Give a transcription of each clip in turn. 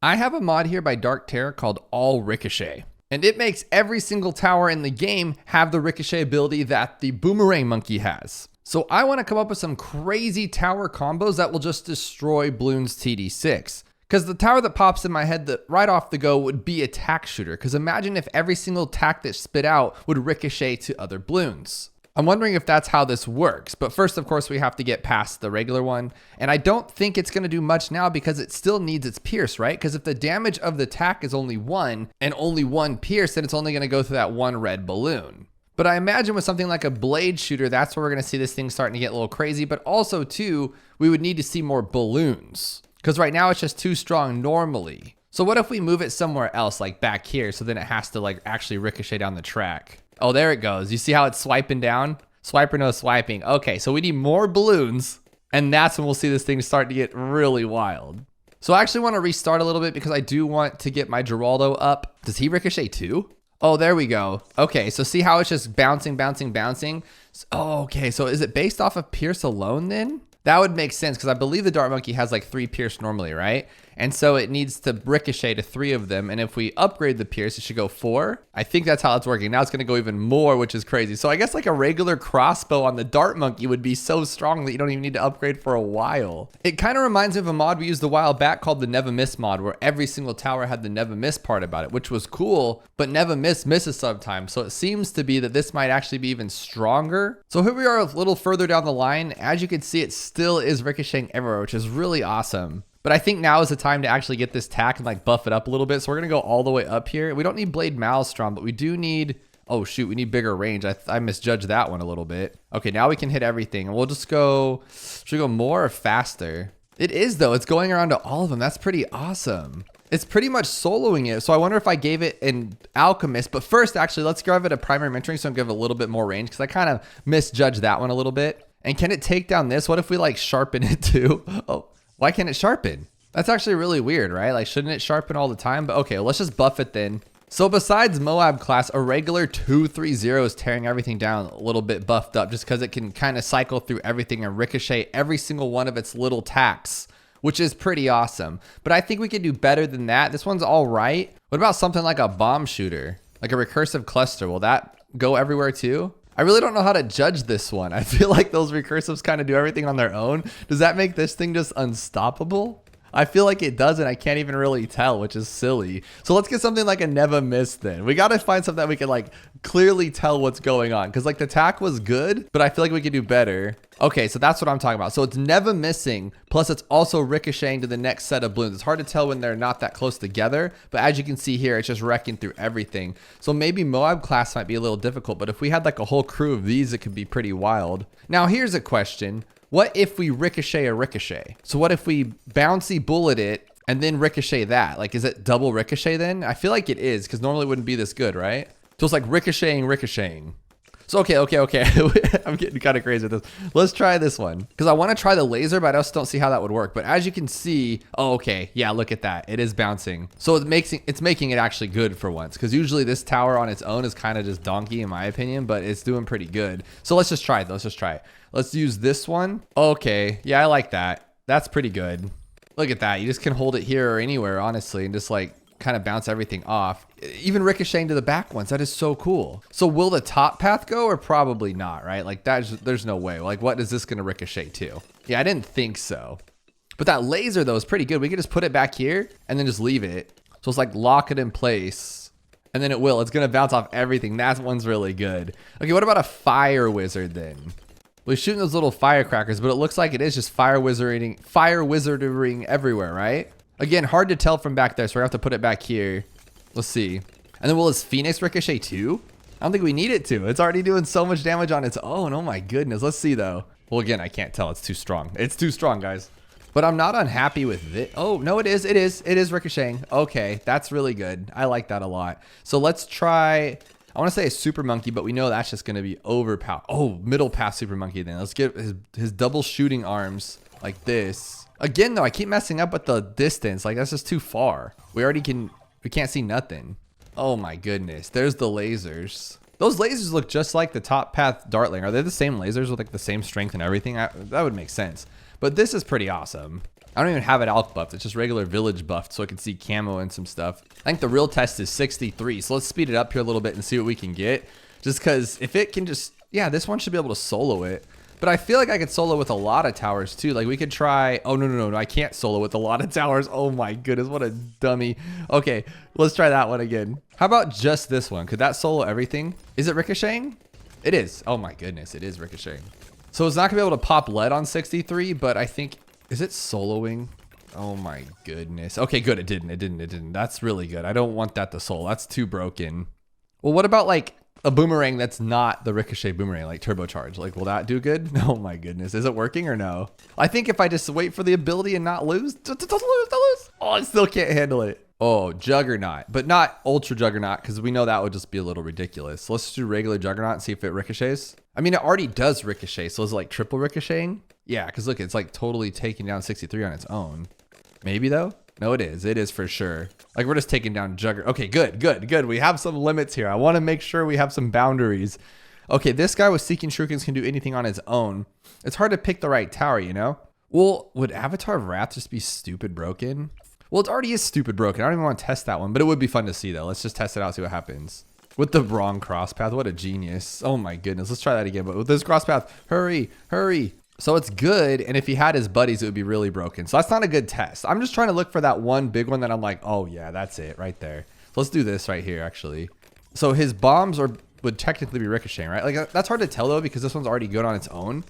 I have a mod here by DarkTerra called All Ricochet, and it makes every single tower in the game have the Ricochet ability that the Boomerang monkey has. So I want to come up with some crazy tower combos that will just destroy Bloons TD6. Because the tower that pops in my head that right off the go would be a Tack Shooter. Because imagine if every single tack that spit out would ricochet to other Bloons. I'm wondering if that's how this works, but first, of course, we have to get past the regular one, and I don't think it's going to do much now because it still needs its pierce, right? Because if the damage of the tack is only 1 and only 1 pierce, then it's only going to go through that 1 red balloon. But I imagine with something like a blade shooter, that's where we're going to see this thing starting to get a little crazy, but also, too, we would need to see more balloons, because right now it's just too strong normally. So what if we move it somewhere else, like back here, so then it has to like actually ricochet down the track? Oh, there it goes. You see how it's swiping down? Swipe or no swiping. Okay, so we need more balloons, and that's when we'll see this thing start to get really wild. So I actually want to restart a little bit because I do want to get my Geraldo up. Does he ricochet too? Oh, there we go. Okay, so see how it's just bouncing, bouncing, bouncing? Oh, okay, so is it based off of Pierce alone then? That would make sense because I believe the Dart Monkey has like 3 Pierce normally, right? And so it needs to ricochet to 3 of them. And if we upgrade the Pierce, it should go 4. I think that's how it's working. Now it's going to go even more, which is crazy. So I guess like a regular crossbow on the Dart Monkey would be so strong that you don't even need to upgrade for a while. It kind of reminds me of a mod we used a while back called the Never Miss mod, where every single tower had the Never Miss part about it, which was cool, but Never Miss misses sometimes. So it seems to be that this might actually be even stronger. So here we are a little further down the line. As you can see, it still is ricocheting everywhere, which is really awesome. But I think now is the time to actually get this tack and like buff it up a little bit. So we're going to go all the way up here. We don't need Blade Maelstrom, but we do need, oh shoot, we need bigger range. I misjudged that one a little bit. Okay, now we can hit everything. And we'll just go, should we go more or faster? It is though, it's going around to all of them. That's pretty awesome. It's pretty much soloing it. So I wonder if I gave it an Alchemist. But first, actually, let's give it a Primary Mentoring so I can give it a little bit more range because I kind of misjudged that one a little bit. And can it take down this? What if we like sharpen it too? Oh. Why can't it sharpen? That's actually really weird, right? Like, shouldn't it sharpen all the time? But okay, well, let's just buff it then. So besides M.A.D class, a regular 2-3-0 is tearing everything down a little bit buffed up just because it can kind of cycle through everything and ricochet every single one of its little tacks, which is pretty awesome. But I think we could do better than that. This one's all right. What about something like a bomb shooter? Like a recursive cluster? Will that go everywhere too? I really don't know how to judge this one. I feel like those recursives kind of do everything on their own. Does that make this thing just unstoppable? I feel like it doesn't. I can't even really tell, which is silly. So let's get something like a Never Miss then. We got to find something that we can like clearly tell what's going on. Because like the tack was good, but I feel like we could do better. Okay, so that's what I'm talking about. So it's never missing, plus it's also ricocheting to the next set of balloons. It's hard to tell when they're not that close together, but as you can see here, it's just wrecking through everything. So maybe M.A.D class might be a little difficult, but if we had like a whole crew of these, it could be pretty wild. Now here's a question. What if we ricochet a ricochet? So what if we bouncy bullet it and then ricochet that? Like, is it double ricochet then? I feel like it is, because normally it wouldn't be this good, right? So it's like ricocheting. So okay. I'm getting kind of crazy with this. Let's try this one because I want to try the laser, but I just don't see how that would work. But as you can see, oh, okay. Yeah, look at that. It is bouncing. So it's making it actually good for once, because usually this tower on its own is kind of just donkey in my opinion, but it's doing pretty good. So let's just try it. Let's use this one. Okay. Yeah, I like that. That's pretty good. Look at that. You just can hold it here or anywhere, honestly, and just like kind of bounce everything off. Even ricocheting to the back ones. That is so cool. So will the top path go or probably not, right? Like there's no way. Like what is this going to ricochet to? Yeah, I didn't think so. But that laser though is pretty good. We can just put it back here and then just leave it. So it's like lock it in place and then it's going to bounce off everything. That one's really good. Okay, what about a fire wizard then? We're shooting those little firecrackers, but it looks like it is just fire wizarding everywhere, right? Again, hard to tell from back there, so we're gonna have to put it back here. Let's see. And then will his Phoenix ricochet too? I don't think we need it to. It's already doing so much damage on its own. Oh my goodness. Let's see though. Well, again, I can't tell. It's too strong. It's too strong, guys. But I'm not unhappy with it. Oh, no, it is. It is ricocheting. Okay, that's really good. I like that a lot. So let's try, I want to say a super monkey, but we know that's just going to be overpowered. Oh, middle pass super monkey then. Let's get his double shooting arms like this. Again, though, I keep messing up with the distance. Like, that's just too far. We can't see nothing. Oh my goodness. There's the lasers. Those lasers look just like the top path Dartling. Are they the same lasers with like the same strength and everything? That would make sense. But this is pretty awesome. I don't even have it alpha buffed. It's just regular village buffed so I can see camo and some stuff. I think the real test is 63. So let's speed it up here a little bit and see what we can get. Just because if it can just, yeah, this one should be able to solo it. But I feel like I could solo with a lot of towers too. Like we could try, oh no, I can't solo with a lot of towers. Oh my goodness, what a dummy. Okay, let's try that one again. How about just this one? Could that solo everything? Is it ricocheting? It is. Oh my goodness, it is ricocheting. So it's not gonna be able to pop lead on 63, but I think, is it soloing? Oh my goodness. Okay, good, it didn't. That's really good. I don't want that to solo, that's too broken. Well, what about like a boomerang that's not the ricochet boomerang, like turbocharge? Like, will that do good? Oh my goodness, is it working or no? I think if I just wait for the ability and not lose, don't lose. Oh, I still can't handle it. Oh, Juggernaut, but not Ultra Juggernaut, because we know that would just be a little ridiculous. So let's do regular Juggernaut and see if it ricochets. I mean, it already does ricochet, so it's like triple ricocheting. Yeah, because look, it's like totally taking down 63 on its own. Maybe though? No, it is for sure. Like we're just taking down Juggernaut. Okay, good. We have some limits here. I want to make sure we have some boundaries. Okay, this guy with Seeking Shurikens can do anything on his own. It's hard to pick the right tower, you know? Well, would Avatar of Wrath just be stupid broken? Well, it already is stupid broken. I don't even want to test that one, but it would be fun to see though. Let's just test it out, see what happens. With the wrong cross path, what a genius. Oh my goodness, let's try that again, but with this cross path, hurry. So it's good, and if he had his buddies, it would be really broken. So that's not a good test. I'm just trying to look for that one big one that I'm like, oh yeah, that's it right there. So let's do this right here, actually. So his bombs would technically be ricocheting, right? Like that's hard to tell though, because this one's already good on its own.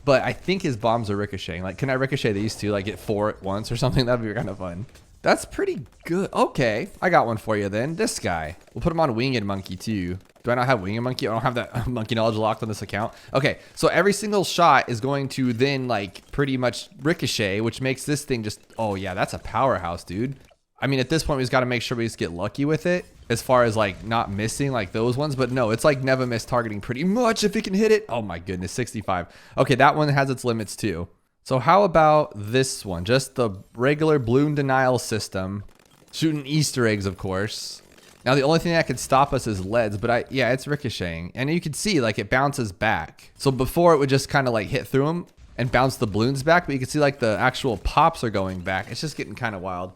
But I think his bombs are ricocheting. Like, can I ricochet these two, like get 4 at once or something? That'd be kind of fun. That's pretty good. Okay, I got one for you then. This guy. We'll put him on Winged Monkey too. Do I not have Winged Monkey? I don't have that monkey knowledge locked on this account. Okay, so every single shot is going to then like pretty much ricochet, which makes this thing just, oh yeah, that's a powerhouse, dude. I mean, at this point, we just got to make sure we just get lucky with it as far as like not missing like those ones. But no, it's like never miss targeting pretty much if it can hit it. Oh my goodness, 65. Okay, that one has its limits too. So how about this one? Just the regular balloon denial system. Shooting Easter eggs, of course. Now, the only thing that could stop us is leads, but yeah, it's ricocheting. And you can see, like, it bounces back. So before, it would just kind of, like, hit through them and bounce the balloons back, but you can see, like, the actual pops are going back. It's just getting kind of wild.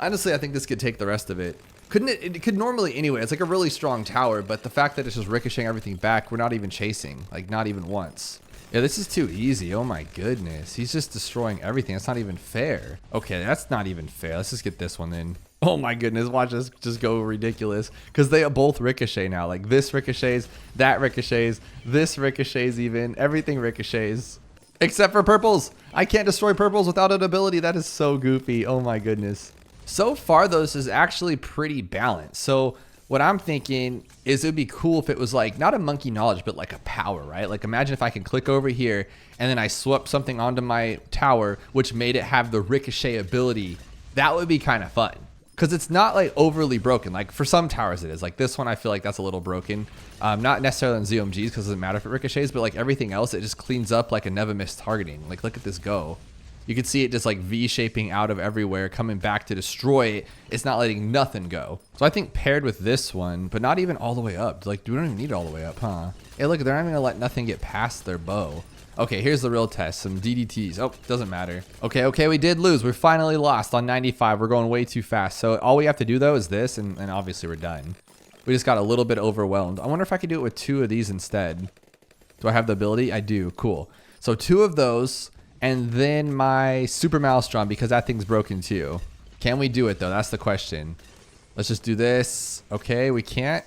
Honestly, I think this could take the rest of it. Couldn't it? It could normally anyway. It's like a really strong tower, but the fact that it's just ricocheting everything back, we're not even chasing. Like, not even once. Yeah, this is too easy. Oh my goodness. He's just destroying everything. That's not even fair. Okay, that's not even fair. Let's just get this one in. Oh my goodness, watch this just go ridiculous. Because they both ricochet now. Like this ricochets, that ricochets, this ricochets even. Everything ricochets. Except for purples. I can't destroy purples without an ability. That is so goofy. Oh my goodness. So far, though, this is actually pretty balanced. So what I'm thinking is it would be cool if it was like, not a monkey knowledge, but like a power, right? Like imagine if I can click over here and then I swept something onto my tower, which made it have the ricochet ability. That would be kind of fun. Because it's not like overly broken. Like for some towers it is. Like this one, I feel like that's a little broken. Not necessarily on ZOMGs because it doesn't matter if it ricochets, but like everything else, it just cleans up like a never miss targeting. Like look at this go. You can see it just like V-shaping out of everywhere, coming back to destroy it. It's not letting nothing go. So I think paired with this one, but not even all the way up. Like, we don't even need it all the way up, huh? Hey, look, they're not even gonna let nothing get past their bow. Okay, here's the real test. Some DDTs. Oh, doesn't matter. Okay, we did lose. We finally lost on 95. We're going way too fast. So all we have to do though is this, and obviously we're done. We just got a little bit overwhelmed. I wonder if I could do it with 2 of these instead. Do I have the ability? I do. Cool. So 2 of those. And then my super maelstrom, because that thing's broken too. Can we do it though? That's the question. Let's just do this. Okay, we can't.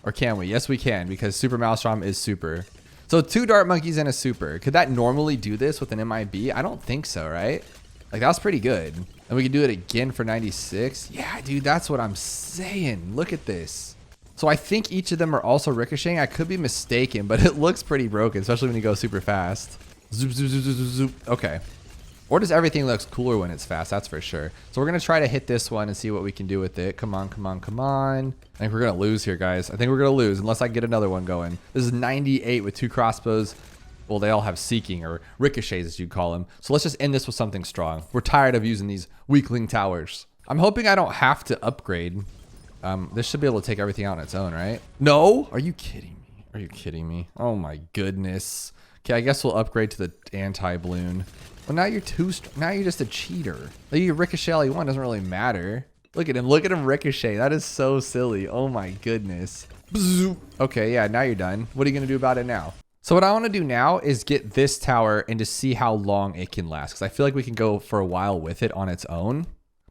Or can we? Yes, we can, because super maelstrom is super. So 2 dart monkeys and a super. Could that normally do this with an M.A.D? I don't think so, right? Like that was pretty good. And we can do it again for 96. Yeah, dude, that's what I'm saying. Look at this. So I think each of them are also ricocheting. I could be mistaken, but it looks pretty broken, especially when you go super fast. Zoop, zoop, zoop, zoop, zoop. Okay. Or does everything looks cooler when it's fast? That's for sure. So we're going to try to hit this one and see what we can do with it. Come on. I think we're going to lose here, guys. I think we're going to lose unless I get another one going. This is 98 with 2 crossbows. Well, they all have seeking or ricochets, as you call them. So let's just end this with something strong. We're tired of using these weakling towers. I'm hoping I don't have to upgrade. This should be able to take everything out on its own, right? No? Are you kidding me? Oh my goodness. Okay, I guess we'll upgrade to the anti-balloon. Well, now you're now you're just a cheater. Like, you ricochet all you want, doesn't really matter. Look at him ricochet. That is so silly. Oh my goodness. Okay, yeah, now you're done. What are you gonna do about it now? So what I want to do now is get this tower and just see how long it can last, because I feel like we can go for a while with it on its own.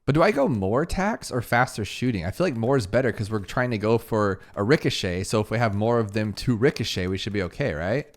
But do I go more attacks or faster shooting? I feel like more is better because we're trying to go for a ricochet. So if we have more of them to ricochet, we should be okay, right?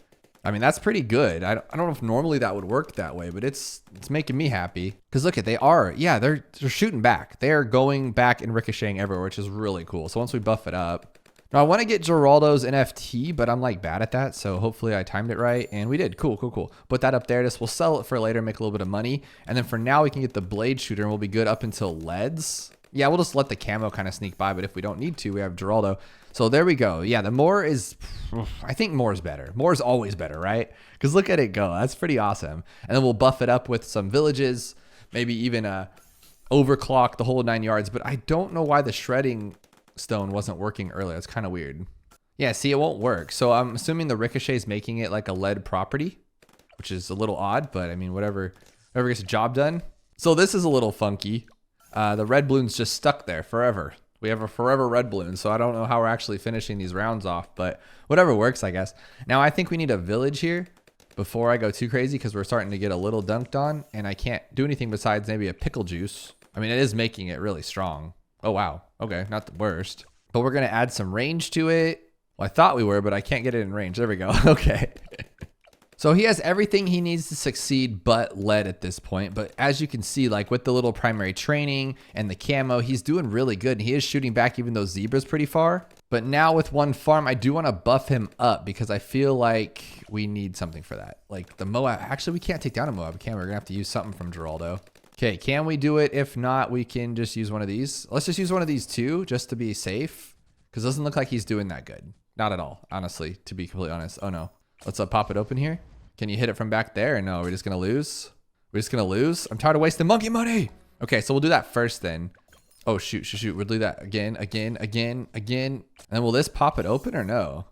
I mean, that's pretty good. I don't know if normally that would work that way, but it's making me happy. Because look, they're shooting back. They are going back and ricocheting everywhere, which is really cool. So once we buff it up, now I want to get Geraldo's NFT, but I'm like bad at that. So hopefully I timed it right, and we did. Cool. Put that up there. We'll sell it for later, make a little bit of money. And then for now we can get the blade shooter and we'll be good up until leads. Yeah, we'll just let the camo kind of sneak by, but if we don't need to, we have Geraldo. So there we go. Yeah, the more is, I think more is better. More is always better, right? Because look at it go. That's pretty awesome. And then we'll buff it up with some villages, maybe even overclock the whole 9 yards. But I don't know why the shredding stone wasn't working earlier. It's kind of weird. Yeah, see, it won't work. So I'm assuming the ricochet is making it like a lead property, which is a little odd, but I mean, whatever gets the job done. So this is a little funky. The red balloon's just stuck there forever. We have a forever red balloon, so I don't know how we're actually finishing these rounds off, but whatever works, I guess. Now I think we need a village here before I go too crazy, because we're starting to get a little dunked on, and I can't do anything besides maybe a pickle juice. I mean, it is making it really strong. Oh, wow. Okay, not the worst. But we're going to add some range to it. Well, I thought we were, but I can't get it in range. There we go. Okay. So he has everything he needs to succeed but lead at this point. But as you can see, like with the little primary training and the camo, he's doing really good. And he is shooting back even though Zebra's pretty far. But now with one farm, I do want to buff him up because I feel like we need something for that. Like the Moab. Actually, we can't take down a Moab, can we? We're going to have to use something from Geraldo. Okay, can we do it? If not, we can just use one of these. Let's just use one of these too, just to be safe. Because it doesn't look like he's doing that good. Not at all, honestly, to be completely honest. Oh no. Let's pop it open here. Can you hit it from back there? Or no, we're just going to lose? We're just going to lose? I'm tired of wasting monkey money. Okay, so we'll do that first then. Oh, shoot. We'll do that again. And then will this pop it open or no?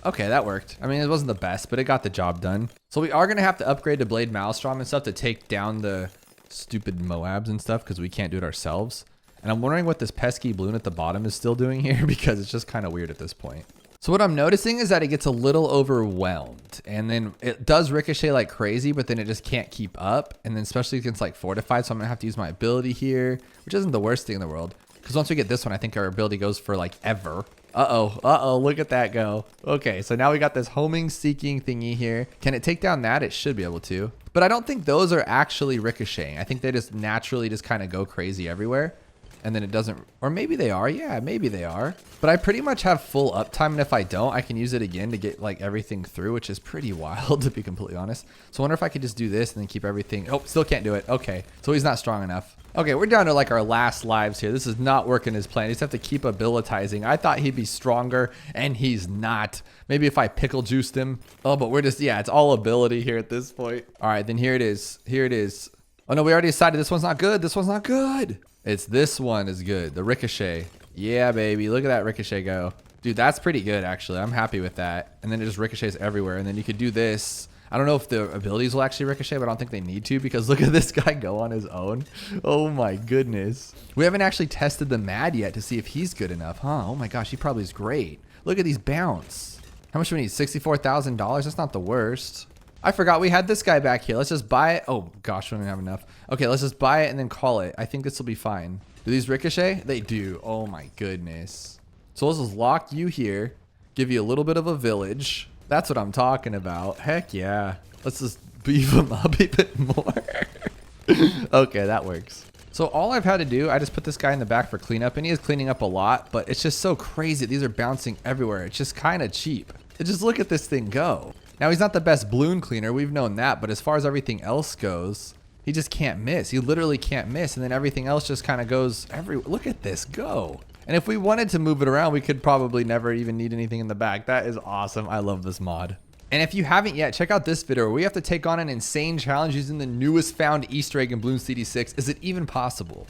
Okay, that worked. I mean, it wasn't the best, but it got the job done. So we are going to have to upgrade to Blade Maelstrom and stuff to take down the stupid Moabs and stuff because we can't do it ourselves. And I'm wondering what this pesky balloon at the bottom is still doing here because it's just kind of weird at this point. So what I'm noticing is that it gets a little overwhelmed and then it does ricochet like crazy, but then it just can't keep up. And then especially against like fortified. So I'm gonna have to use my ability here, which isn't the worst thing in the world. Because once we get this one, I think our ability goes for like ever. Uh-oh, look at that go. Okay, so now we got this homing seeking thingy here. Can it take down that? It should be able to. But I don't think those are actually ricocheting. I think they just naturally just kind of go crazy everywhere. And then it doesn't, or maybe they are. Yeah, maybe they are. But I pretty much have full uptime. And if I don't, I can use it again to get like everything through, which is pretty wild to be completely honest. So I wonder if I could just do this and then keep everything. Oh, still can't do it. Okay, so he's not strong enough. Okay, we're down to like our last lives here. This is not working as planned. You just have to keep abilitizing. I thought he'd be stronger and he's not. Maybe if I pickle juiced him. Oh, but we're just, yeah, it's all ability here at this point. All right, then here it is. Here it is. Oh no, we already decided this one's not good. This one's not good. It's this one is good. The ricochet. Yeah, baby. Look at that ricochet go. Dude, that's pretty good, actually. I'm happy with that. And then it just ricochets everywhere. And then you could do this. I don't know if the abilities will actually ricochet, but I don't think they need to because look at this guy go on his own. Oh my goodness. We haven't actually tested the M.A.D yet to see if he's good enough, huh? Oh my gosh, he probably is great. Look at these bounce. How much do we need? $64,000? That's not the worst. I forgot we had this guy back here. Let's just buy it. Oh gosh, we don't have enough. Okay, let's just buy it and then call it. I think this will be fine. Do these ricochet? They do. Oh my goodness. So let's just lock you here. Give you a little bit of a village. That's what I'm talking about. Heck yeah. Let's just beef him up a bit more. Okay, that works. So all I've had to do, I just put this guy in the back for cleanup, and he is cleaning up a lot, but it's just so crazy. These are bouncing everywhere. It's just kind of cheap. Just look at this thing go. Now, he's not the best balloon cleaner. We've known that. But as far as everything else goes, he just can't miss. He literally can't miss. And then everything else just kind of goes everywhere. Look at this go. And if we wanted to move it around, we could probably never even need anything in the back. That is awesome. I love this mod. And if you haven't yet, check out this video where we have to take on an insane challenge using the newest found Easter egg in Bloons TD6. Is it even possible?